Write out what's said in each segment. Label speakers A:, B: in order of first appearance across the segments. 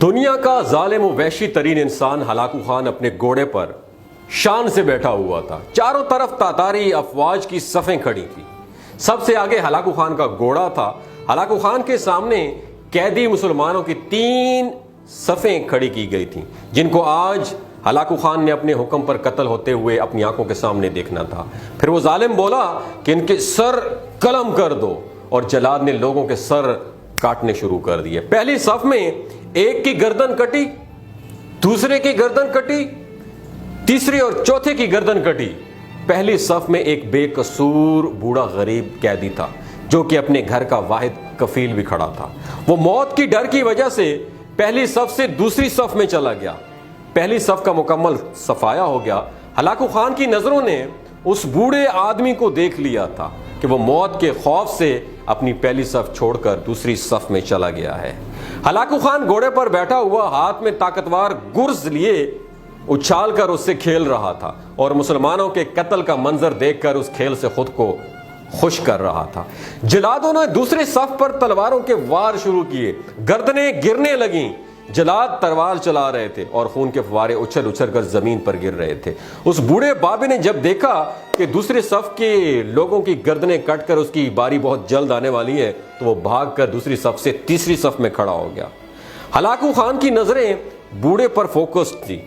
A: دنیا کا ظالم و وحشی ترین انسان ہلاکو خان اپنے گھوڑے پر شان سے بیٹھا ہوا تھا۔ چاروں طرف تاتاری افواج کی صفیں کھڑی تھی۔ سب سے آگے ہلاکو خان کا گھوڑا تھا۔ ہلاکو خان کے سامنے قیدی مسلمانوں کی 3 صفیں کھڑی کی گئی تھیں، جن کو آج ہلاکو خان نے اپنے حکم پر قتل ہوتے ہوئے اپنی آنکھوں کے سامنے دیکھنا تھا۔ پھر وہ ظالم بولا کہ ان کے سر قلم کر دو، اور جلاد نے لوگوں کے سر کاٹنے شروع کر دیے۔ پہلی صف میں ایک کی گردن کٹی، دوسرے کی گردن کٹی، تیسری اور چوتھے کی گردن کٹی۔ پہلی صف میں ایک بے قصور بوڑھا غریب قیدی تھا، جو کہ اپنے گھر کا واحد کفیل بھی کھڑا تھا۔ وہ موت کی ڈر کی وجہ سے پہلی صف سے دوسری صف میں چلا گیا۔ پہلی صف کا مکمل صفایا ہو گیا۔ ہلاکو خان کی نظروں نے اس بوڑھے آدمی کو دیکھ لیا تھا کہ وہ موت کے خوف سے اپنی پہلی صف چھوڑ کر دوسری صف میں چلا گیا ہے۔ ہلاکو خان گھوڑے پر بیٹھا ہوا ہاتھ میں طاقتور گرز لیے اچھال کر اس سے کھیل رہا تھا، اور مسلمانوں کے قتل کا منظر دیکھ کر اس کھیل سے خود کو خوش کر رہا تھا۔ جلادوں نے دوسری صف پر تلواروں کے وار شروع کیے، گردنیں گرنے لگیں۔ جلاد تلوار چلا رہے تھے اور خون کے فوارے اچھل اچھل کر زمین پر گر رہے تھے۔ اس بوڑھے بابے نے جب دیکھا کہ دوسری صف کے لوگوں کی گردنیں کٹ کر اس کی باری بہت جلد آنے والی ہے، تو وہ بھاگ کر دوسری صف سے تیسری صف میں کھڑا ہو گیا۔ ہلاکو خان کی نظریں بوڑھے پر فوکسڈ تھی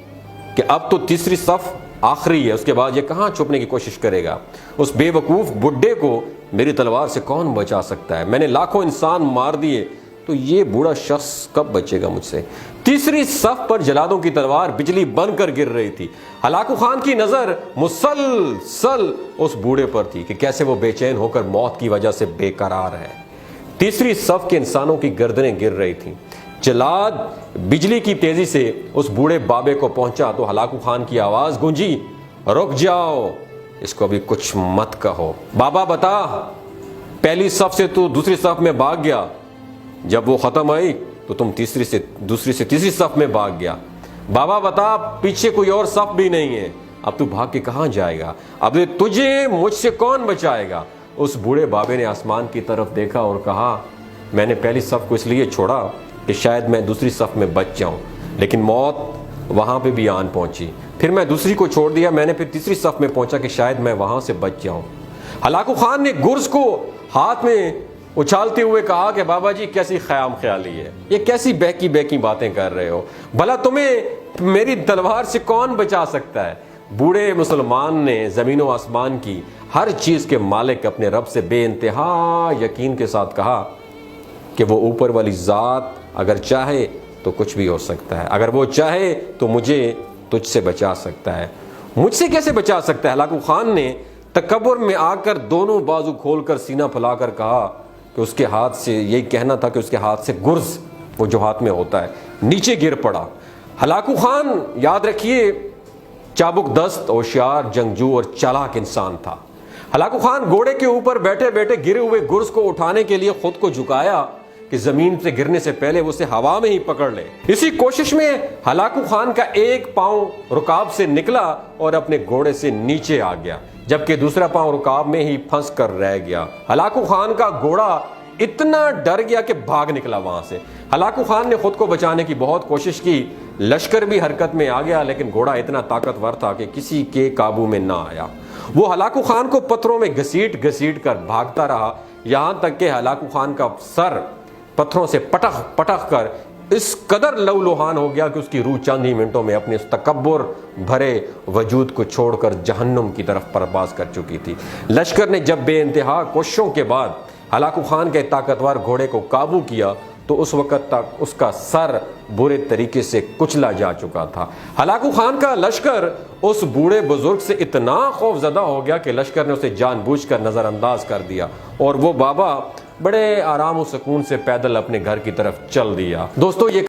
A: کہ اب تو تیسری صف آخری ہے، اس کے بعد یہ کہاں چھپنے کی کوشش کرے گا۔ اس بے وقوف بڈھے کو میری تلوار سے کون بچا سکتا ہے؟ میں نے لاکھوں انسان مار دیے، تو یہ بوڑھا شخص کب بچے گا مجھ سے؟ تیسری صف پر جلادوں کی تلوار بجلی بن کر گر رہی تھی۔ ہلاکو خان کی نظر مسلسل اس بوڑھے پر تھی کہ کیسے وہ بے چین ہو کر موت کی وجہ سے بے قرار ہے۔ تیسری صف کے انسانوں کی گردنیں گر رہی تھیں۔ جلاد بجلی کی تیزی سے اس بوڑھے بابے کو پہنچا تو ہلاکو خان کی آواز گونجی، رک جاؤ، اس کو ابھی کچھ مت کہو۔ بابا بتا، پہلی صف سے تو دوسری صف میں بھاگ گیا، جب وہ ختم آئی تو تم دوسری سے تیسری صف میں بھاگ گیا۔ بابا بتا، پیچھے کوئی اور صف بھی نہیں ہے، اب تو بھاگ کے کہاں جائے گا؟ اب تجھے مجھ سے کون بچائے گا؟ اس بوڑھے بابے نے آسمان کی طرف دیکھا اور کہا، میں نے پہلی صف کو اس لیے چھوڑا کہ شاید میں دوسری صف میں بچ جاؤں، لیکن موت وہاں پہ بھی آن پہنچی۔ پھر میں دوسری کو چھوڑ دیا، میں نے پھر تیسری صف میں پہنچا کہ شاید میں وہاں سے بچ جاؤں۔ ہلاکو خان نے گرز کو ہاتھ میں اچھالتے ہوئے کہا کہ بابا جی کیسی خیام خیالی ہے، یہ کیسی بہکی باتیں کر رہے ہو؟ بھلا تمہیں میری تلوار سے کون بچا سکتا ہے؟ بوڑھے مسلمان نے زمین و آسمان کی ہر چیز کے مالک اپنے رب سے بے انتہا یقین کے ساتھ کہا کہ وہ اوپر والی ذات اگر چاہے تو کچھ بھی ہو سکتا ہے، اگر وہ چاہے تو مجھے تجھ سے بچا سکتا ہے۔ مجھ سے کیسے بچا سکتا ہے؟ ہلاکو خان نے تکبر میں آ کر دونوں بازو کھول کر سینہ پھیلا کر کہا کہ اس کے ہاتھ سے، یہی کہنا تھا کہ اس کے ہاتھ سے گرز، وہ جو ہاتھ میں ہوتا ہے، نیچے گر پڑا۔ ہلاکو خان، یاد رکھیے، چابک دست، ہوشیار، جنگجو اور چالاک انسان تھا۔ ہلاکو خان گھوڑے کے اوپر بیٹھے بیٹھے گرے ہوئے گرز کو اٹھانے کے لیے خود کو جھکایا کہ زمین سے گرنے سے پہلے وہ اسے ہوا میں ہی پکڑ لے۔ اسی کوشش میں ہلاکو خان کا ایک پاؤں رکاب سے نکلا اور اپنے گھوڑے سے نیچے آ گیا، جبکہ دوسرا پاؤں رکاب میں ہی پھنس کر رہ گیا۔ ہلاکو خان کا گھوڑا اتنا ڈر گیا کہ بھاگ نکلا وہاں سے۔ ہلاکو خان نے خود کو بچانے کی بہت کوشش کی، لشکر بھی حرکت میں آ گیا، لیکن گھوڑا اتنا طاقتور تھا کہ کسی کے قابو میں نہ آیا۔ وہ ہلاکو خان کو پتھروں میں گھسیٹ گھسیٹ کر بھاگتا رہا، یہاں تک کہ ہلاکو خان کا سر پتھروں سے پٹخ پٹخ کر اس قدر لہولہان ہو گیا کہ اس کی روح چند ہی منٹوں میں اپنے اس تکبر بھرے وجود کو چھوڑ کر جہنم کی طرف پرواز کر چکی تھی۔ لشکر نے جب بے انتہا کوششوں کے بعد ہلاکو خان کے طاقتور گھوڑے کو قابو کیا تو اس وقت تک اس کا سر برے طریقے سے کچلا جا چکا تھا۔ ہلاکو خان کا لشکر اس بوڑھے بزرگ سے اتنا خوف زدہ ہو گیا کہ لشکر نے اسے جان بوجھ کر نظر انداز کر دیا، اور وہ بابا بڑے آرام و سکون سے پیدل اپنے گھر کی طرف چل دیا۔ دوستو، یہ